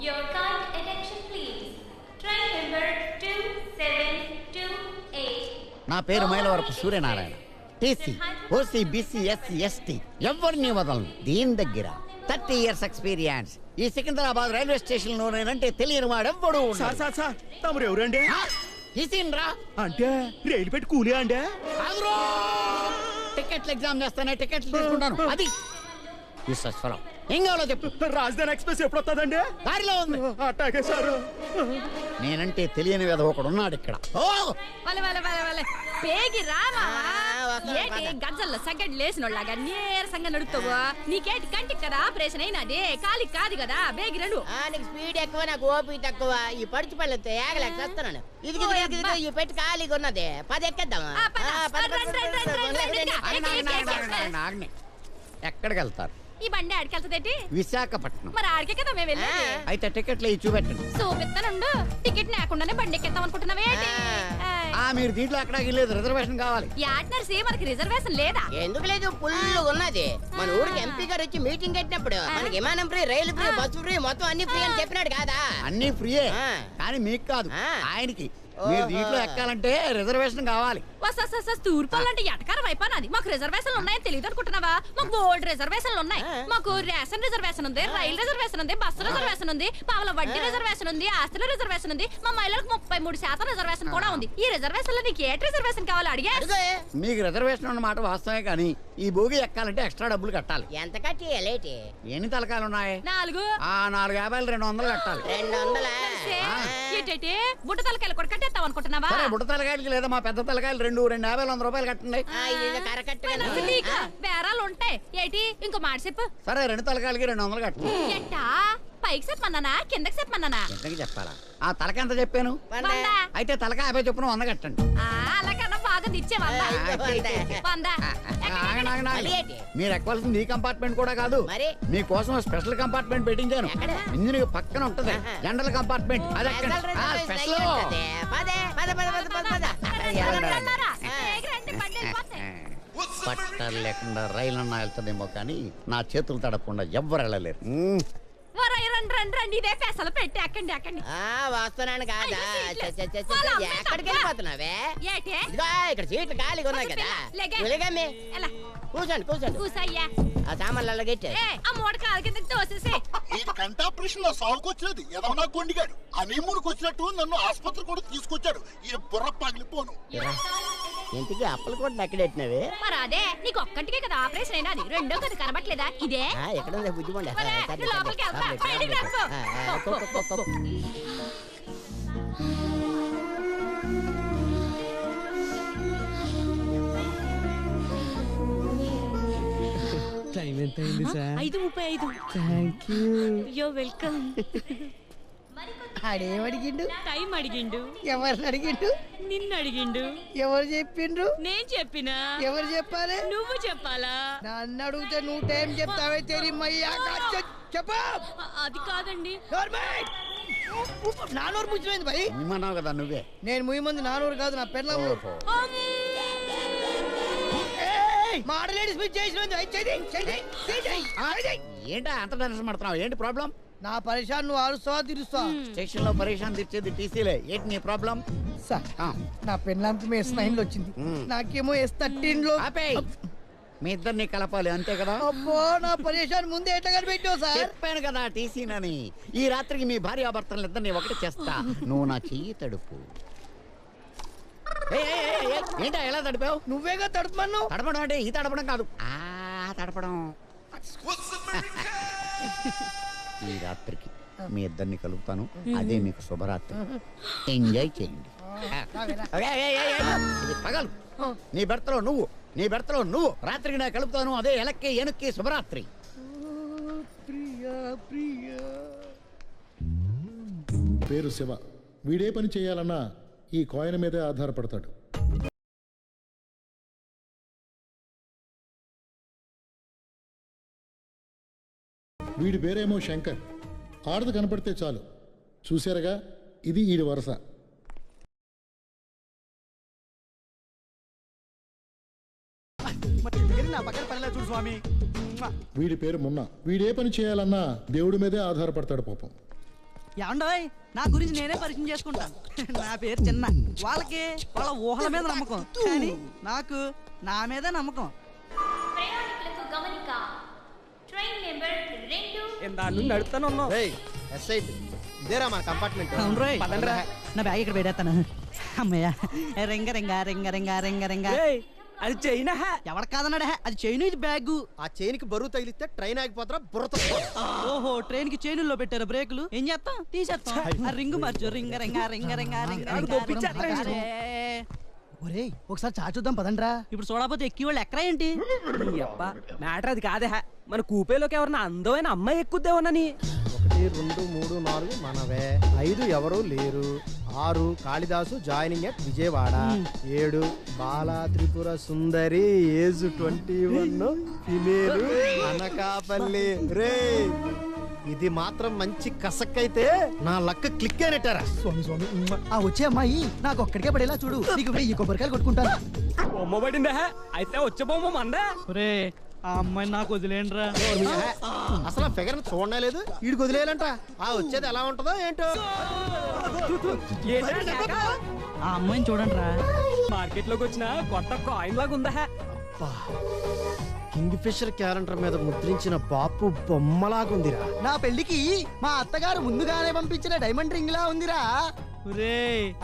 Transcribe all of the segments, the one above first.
Your kind attention please. Train number 2728. నా పేరు Mylavarapu Suryanarayana. TC, OC, BC, SC, ST ఎవరిని వదలను. దీని దగ్గర 30 years ఎక్స్పీరియన్స్. ఈ సికింద్రాబాద్ రైల్వే స్టేషన్ లో నేనంటే తెలియని వాడెవ్వడు. సార్ తమరు ఎవరండి? రా అంటే రైలు పెట్టి కూలే అండి? టికెట్లు ఎగ్జామ్ చేస్తానే టికెట్లు తీసుకుంటాను. అది ఏం కావాలో చెప్పు. రాజధాని ఎక్స్ప్రెస్ ఎప్పుడు వస్తుందండి? దారిలో ఉంది. అట్టాగే సార్. నేనంటే తెలియని వేద ఒకడు ఉన్నాడు ఇక్కడ. గజ్జల్లో సగడ్ లేసినోళ్ళగా నీరసంగా నడుపుతావు. నీకేటి కంటికి కదా ఆపరేషన్ అయినది, కాలి కాదు కదా. బేగి రండు. నీకు స్పీడ్ ఎక్కువ, నాకు ఓపి తక్కువ. ఈ పడుచు పళ్ళతో ఏగలేక చేస్తున్నాను. ఇది ఈ పెట్టి ఖాళీగా ఉన్నది. 10 ఎక్కేద్దామా? ఎక్కడికి వెళ్తారు? ఈ బండి ఆడికెళ్తదేటి? విశాఖపట్నం. మరి ఆడికే కదా మేము వెళ్ళేది. అయితే టికెట్లు ఇవి చూపెట్టండి. చూపిస్తానుండు. టికెట్ లేకుండానే బండి ఎక్కేద్దాం అనుకుంటున్నావేంటి? మీరు దీంట్లో అక్కడ లేదు, రిజర్వేషన్ కావాలి. యాట్నర్సీ మనకి రిజర్వేషన్ లేదా? ఎందుకు లేదు, ఫుల్ ఉన్నది. మన ఊరికి ఎంపీ గారు వచ్చి మీటింగ్ పెట్టినప్పుడు మనకి విమానం ఫ్రీ, రైలు ఫ్రీ, బస్సు ఫ్రీ, మొత్తం అన్ని ఫ్రీ అని చెప్పినాడు కదా. అన్ని ఫ్రీయే, కానీ మీకు కాదు, ఆయనకి. మీరు దీంట్లో ఎక్కాలంటే రిజర్వేషన్ కావాలి. తూర్పాలంటే ఎటకారం అయిపోయినది. మాకు రిజర్వేషన్లు ఉన్నాయని తెలియదు అనుకుంటున్నావా? మాకు బోల్డ్ రిజర్వేషన్లు ఉన్నాయి. మాకు రేషన్ రిజర్వేషన్ ఉంది, రైలు రిజర్వేషన్ ఉంది, బస్సు రిజర్వేషన్ ఉంది, పావుల వడ్డీ రిజర్వేషన్ ఉంది, ఆస్తుల రిజర్వేషన్ ఉంది. మా మహిళలకు 33% రిజర్వేషన్ కూడా ఉంది. ఈ రిజర్వేషన్ లో నీకు ఏ రిజర్వేషన్ కావాలి అడిగా? మీకు రిజర్వేషన్ అన్నమాట వాస్తవమే, కానీ ఈ భోగి ఎక్కాలంటే ఎక్స్ట్రా డబ్బులు కట్టాలి. ఎంత కట్టి? ఎన్ని తలకాయలు ఉన్నాయి? 4. 450 200 కట్టాలి. 200? ఏంటంటే బుట్ట తలకాయలు కూడా కట్టేస్తాం అనుకుంటున్నావా? బుట్ట తలకాయలకి లేదా మా పెద్ద తలకాయలు 250 100 రూపాయలు కట్టండి. బేరాలు ఉంటాయి ఏటి? ఇంకో మాట చెప్పు. సరే, 2 తలకాయలకి 200 కట్టండి. ఎట్టా? పైకి చెప్పమన్నానా కిందకి చెప్పమన్నానా? కిందకి చెప్పాలా? ఆ తలక ఎంత చెప్పాను? అయితే తలక 50 చొప్పున 100 కట్టండి. అలాగన్నా బాగా దిచ్చేవా? మీరు ఎక్కాల్సింది ఈ కంపార్ట్మెంట్ కూడా కాదు, మీకోసం స్పెషల్ కంపార్ట్మెంట్ పెట్టించాను. ఇంజిన్ పక్కన ఉంటది జనరల్ కంపార్ట్మెంట్. అది పట్టాలు లేకుండా రైలు అన్నా వెళ్తుందేమో, కానీ నా చేతులు తడపకుండా ఎవ్వరు వెళ్ళలేరు. ఇదే పెసలు పెట్టి ఎక్కండి ఎక్కండి. వస్తున్నాను కాదా? ఎక్కడికి వెళ్ళిపోతున్నావే? ఇక్కడ సీట్లు ఖాళీగా ఉన్నాయి కదా. కూర్చోండి కూసయ్యా. ఆ సామాన్లు గట్టి ఆ మూట కాలు కిందకి తోసేసి. కంటాపరేషన్ లో సాగుకొచ్చినది ఏదన్నా కొండిగాడు హనీమూన్కి వచ్చినట్టు నన్ను ఆసుపత్రి కూడా తీసుకొచ్చాడు. ఈ బుర్ర పగిలిపోను. ఇంటికి అప్పలు కూడా ఎక్కడెట్టినవి? మరి అదే నీకు ఒక్కటికే కదా ఆపరేషన్ అయినా, అది రెండో కదా కనబట్లేదా? ఇదే ఎక్కడ ఉంది బుద్ధిమండి? లోపలికి వెళ్తా. బయటికి రా. టైం ఎంత అయింది sir? 5:35. Thank you. Yo welcome. ఆడేమడిగిండు? Time అడిగిండు. ఎవరిని అడిగిండు? నిన్ను అడిగిండు. ఎవరు చెప్పిండ్రు? నేను చెప్పినా. ఎవరు చెప్పాలి? నువ్వు చెప్పాలా? నన్ను అడిగితే నువ్వు టైం చెప్తావే తెరిమయ్యా. చెప్ప. అది కాదండి. నానూరు ముచ్చిపోయింది భయ్. ఇమ్మన్నావు కదా నువ్వే. నేను ముయ్యి మంది నానూరు కాదు, నా పెళ్ళం. మాడలేడి స్పీచ్ చేసిన ఏంటా అంత టెన్షన్ పడుతున్నావు? ఏంటి ప్రాబ్లం? నా పరిశాన్ నువ్వు ఆరుస్తావా తీరుస్తావా? స్టేషన్ లో పరేషాన్ తీర్చేది టీసీలే. ఏంటి నీ ప్రాబ్లం? సార్, నా పెళ్ళాంకి S9 లో వచ్చింది, నాకేమో S13 లో. మీ ఇద్దరిని కలపాలి అంతే కదా? అబ్బో, నా పరేషాన్ ముందే ఎట్లా కనిపెట్టావు సార్? చెప్పాను కదా టీసీనని. ఈ రాత్రికి మీ భార్యాభర్తలను ఇద్దరిని ఒకటి చేస్తా. నువ్వు నా చెయ్యి తడుపు. ఏంటా ఎలా తడిపావు? నువ్వేగా తడుపుమన్నావు. తడపడం అంటే ఈ తడపడం కాదు, ఆ తడపడం. ఈ రాత్రికి మీ ఇద్దరిని కలుపుతాను, అదే మీకు శుభరాత్రి. ఎంజాయ్ చేయండి. పగలు నీ భర్తలో నువ్వు, నీ భర్తలో నువ్వు. రాత్రికి నేను కలుపుతాను, అదే ఎలక్కి ఎనుక్కి శుభరాత్రి. పేరు శివ. వీడే పని చేయాలన్నా ఈ కాయిన్ మీదే ఆధారపడతాడు. వీడి పేరేమో శంకర్. ఆడది కనపడితే చాలు, చూశారుగా, ఇది ఈడి వరస. వీడి పేరు మున్నా. వీడే పని చేయాలన్నా దేవుడి మీదే ఆధారపడతాడు పాపం. ఏమండోయ్ నా గురించి నేనే పరిచయం చేసుకుంటాను. నా పేరు చిన్న. వాళ్ళకి వాళ్ళ ఊహల మీద నమ్మకం, కానీ నాకు నా మీద నమ్మకం. ప్రయాణికులకు గమనిక. ట్రైన్ నెంబర్ 2 నడుస్తాను ఇదేరా మన కంపార్ట్మెంట్. అవును రోయ్, నా బ్యాగ్ ఇక్కడ పెట్టేస్తాను. అమ్మయ్య, రింగ రింగ రింగ రింగ రింగ రింగ. అది చైనా. ఎవడ కాదన్నాడా, అది చైన్, ఇది బ్యాగ్. ఆ చైన్ కి బరువు తగిలిస్తే ట్రైన్ ఆగిపోతారా బుర్రతో. ఓహో, ట్రైన్ కి చైనుల్లో పెట్టారు బ్రేకులు. ఏం చేస్తాం, తీసేస్తాం. ఆ రింగు మార్చు. రింగ రింగ రింగ రింగ రింగ. ఒరే, ఒకసారి చాచుద్దాం పదండ్రా. ఇప్పుడు చూడకపోతే ఎక్కి వాళ్ళు ఎక్కరా ఏంటి? మ్యాటర్ అది కాదే, మన కూపేలోకి ఎవరన్నా అందమైన అమ్మాయి ఎక్కుద్దేమోనని. 1 2 3 4 మనవే, 5 ఎవరు లేరు, 6 Kalidasu joining at Vijayawada, 7 Bala Tripura Sundari age 21 female Anakapalli. రే ఇది మాత్రం మంచి కసక్కైతే నా లక్క క్లిక్ అయినట్టారా. స్వామి స్వామి, ఆ వచ్చే అమ్మాయి నాకు ఒక్కడికే పడేలా చూడు. నీకు ఈ కొబ్బరికాయలు కొట్టుకుంటాను. బొమ్మ పడిందా? అయితే వచ్చే బొమ్మ మందా. ఒరే, ఆ అమ్మాయి నాకు వదిలేండ్రా. అసలు ఆ ఫిగర్ చూడనే లేదు, వీడికి వదిలేయాలంట. ఆ వచ్చేది ఎలా ఉంటుందో ఏంటో. ఆ అమ్మాయిని చూడండిరా. మార్కెట్ లోకి వచ్చిన కొత్త కాయిన్ లాగా ఉందా. కింగ్ ఫిషర్ క్యాలెండర్ మీద ముద్రించిన బాపు బొమ్మలాగుందిరా. నా పెళ్లికి మా అత్తగారు ముందుగానే పంపించిన డైమండ్ రింగ్ లా ఉందిరా. ఒరే,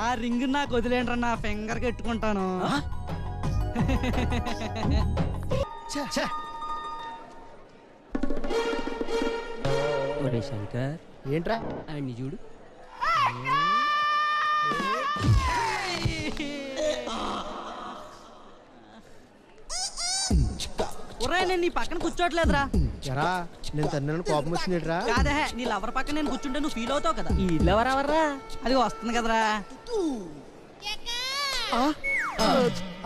ఆ రింగ్ నాకు వదిలేండ్రా, నా ఫింగర్ కట్టుకుంటాను. శంకర్, ఏంట్రా అన్ని చూడు. ఒరే, నేను నీ పక్కన కూర్చోట్లేదురా. ఎరా నేను తన్నాను, కోపం వచ్చిందిరా. కాదే, నీ లవర్ పక్కన నేను కూర్చుంటే నువ్వు ఫీల్ అవుతావు కదా. ఈ ఇల్లు ఎవరెవర్రా? అది వస్తుంది కదరా.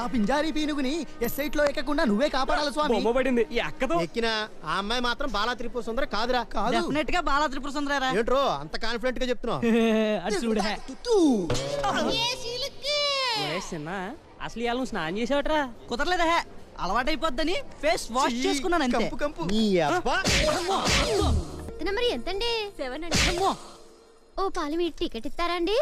ఆ పింజారీ పీనుగుని ఎస్ఐట్ లో ఎక్కకుండా నువ్వే కాపాడాలి స్వామి. బొమ్మ పడింది ఈ అక్కతో. ఎక్కిన ఆ అమ్మాయి మాత్రం బాలా త్రిపుర సుందరి కాదురా. కాదు, డెఫినెట్ గా బాలా త్రిపుర సుందరేరా. ఏంట్రో అంత కాన్ఫిడెంట్ గా చెప్తున్నావు? అది చూడ. చిన్న అసలు ఇవాళ నువ్వు స్నానం చేసావట్రా? కుదరలేదా, అలవాటైపోద్దని ఫేస్ వాష్ చేసుకున్నాను అంతే. నీ అబ్బా. నెంబర్ ఎంతండి? 7 అండి. ఓ పాలు మీరు టికెట్ ఇస్తారండి?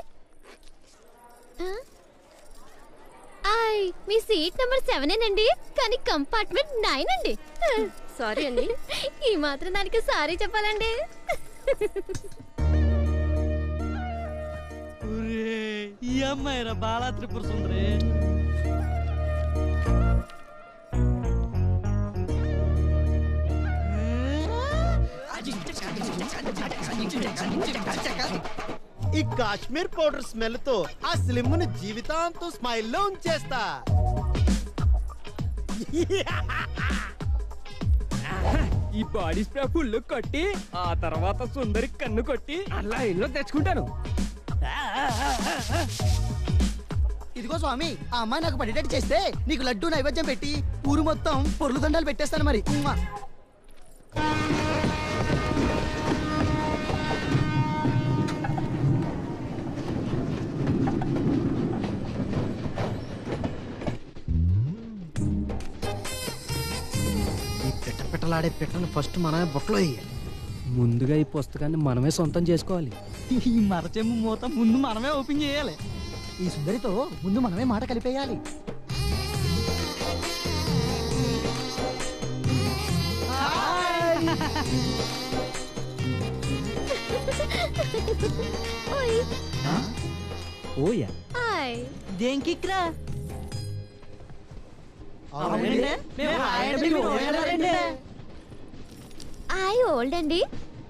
మీ సీట్ నెంబర్ 7 కానీ కంపార్ట్మెంట్ 9 అండి. సారీ అండి. ఈ మాత్రం దానికి సారీ చెప్పాలండి. ఈ అమ్మాయి రా బాలా త్రిపుర సుందరి. ఈ కాశ్మీర్ పౌడర్ స్మెల్ తో ఆ స్లిమ్ ని జీవితాంతం స్మైల్ లో ఉంచేస్తా. ఈ బాడీ స్ప్రే ఫుల్ కొట్టి ఆ తర్వాత సుందరి కన్ను కొట్టి అలా ఇల్లు తెచ్చుకుంటాను. ఇదిగో స్వామి, ఆ అమ్మాయి నాకు పడేటట్టు చేస్తే నీకు లడ్డు నైవేద్యం పెట్టి ఊరు మొత్తం పొర్లు దండాలు పెట్టేస్తాను మరి. పిట్టలాడే పిట్టను ఫస్ట్ మనమే బొట్టలో వేయాలి. ముందుగా ఈ పుస్తకాన్ని మనమే సొంతం చేసుకోవాలి. ఈ మరచెంబు మూత ముందు మనమే ఓపెన్ చేయాలి. ఈ సుందరితో ముందు మనమే మాట కలిపేయాలి. ఓయా దేంకిక్రా ఓల్డ్ అండి.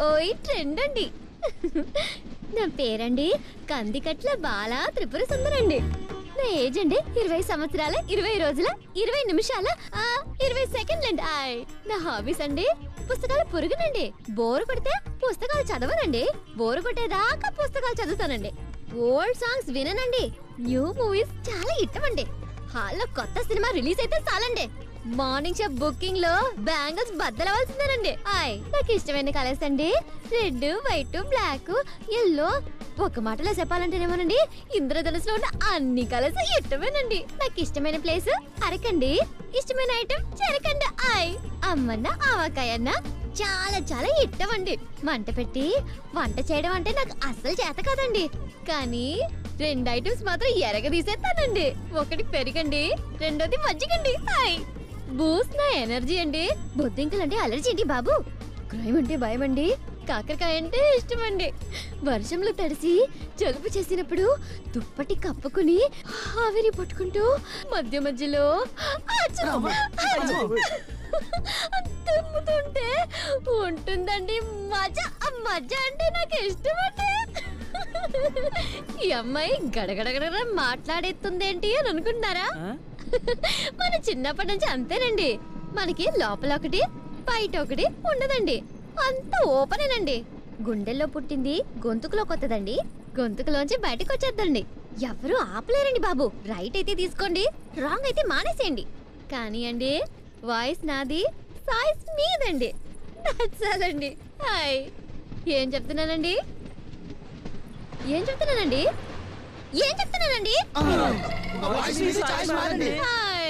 ఓయ్ ట్రెండ్ అండి. నా పేరండి కందికట్ల బాలా త్రిపుర సుందరండి. నా ఏజ్ అండి 20 సంవత్సరాల 20 రోజుల 20 నిమిషాల 20 సెకండ్లండి. నా హాబీస్ అండి పుస్తకాల పురుగునండి. బోరు కొడితే పుస్తకాలు చదవనండి, బోరు కొట్టేదాకా పుస్తకాలు చదువుతానండి. ఓల్డ్ సాంగ్స్ విననండి, న్యూ మూవీస్ చాలా ఇష్టమండి. హాల్లో కొత్త సినిమా రిలీజ్ అయితే చాలండి, మార్నింగ్ షో బుకింగ్ లో బ్యాంగిల్స్ బద్దలవలసిందేనండి. నాకు ఇష్టమైన కలర్స్ అండి రెడ్, వైట్, బ్లాక్, ఎల్లో. ఒక మాటలో చెప్పాలంటేనేమోనండి ఇంద్రధనుసులో ఉన్న అన్ని కలర్స్ ఇష్టమేనండి. నాకు ఇష్టమైన ప్లేస్ అరకండి, ఇష్టమైన ఐటమ్ చెరకండి. అమ్మన్న ఆవకాయన్న చాలా చాలా ఇష్టం అండి. మంట పెట్టి వంట చేయడం అంటే నాకు అస్సలు చేత కాదండి. కానీ 2 ఐటమ్స్ మాత్రం ఎరగదీసేస్తానండి. ఒకటి పెరిగండి, రెండోది మజ్జిగండి. హాయ్ బూస్ట్ నా ఎనర్జీ అండి. బొద్దింకలంటే అలర్జీ అండి బాబు. క్రైమ్ అంటే భయం అండి. కాకరకాయ అంటే ఇష్టం అండి. వర్షంలో తడిసి జలుబు చేసినప్పుడు దుప్పటి కప్పుకుని ఆవిరి పట్టుకుంటూ మధ్య మధ్యలో తుమ్ముతుంటే ఉంటుందండి మజా. మజా అంటే నాకు ఇష్టం అండి. ఈ అమ్మాయి గడగడగడ మాట్లాడేస్తుందేంటి అని అనుకుంటున్నారా? మన చిన్నప్పటి నుంచి అంతేనండి. మనకి లోపల ఒకటి బయట ఒకటి ఉండదండి. అంత ఓపెనేనండి. గుండెల్లో పుట్టింది గొంతుకులో కొత్తదండి. గొంతుకులోంచి బయటకు వచ్చేద్దండి. ఎవరు ఆపలేరండి బాబు. రైట్ అయితే తీసుకోండి, రాంగ్ అయితే మానేసేయండి. కానీ అండి వాయిస్ నాది, సాయిస్ మీదండి. నచ్చాలండి. హాయ్ ఏం చెప్తున్నానండి? ఏం చెప్తున్నానండి? ఏం చెప్తున్నానండి?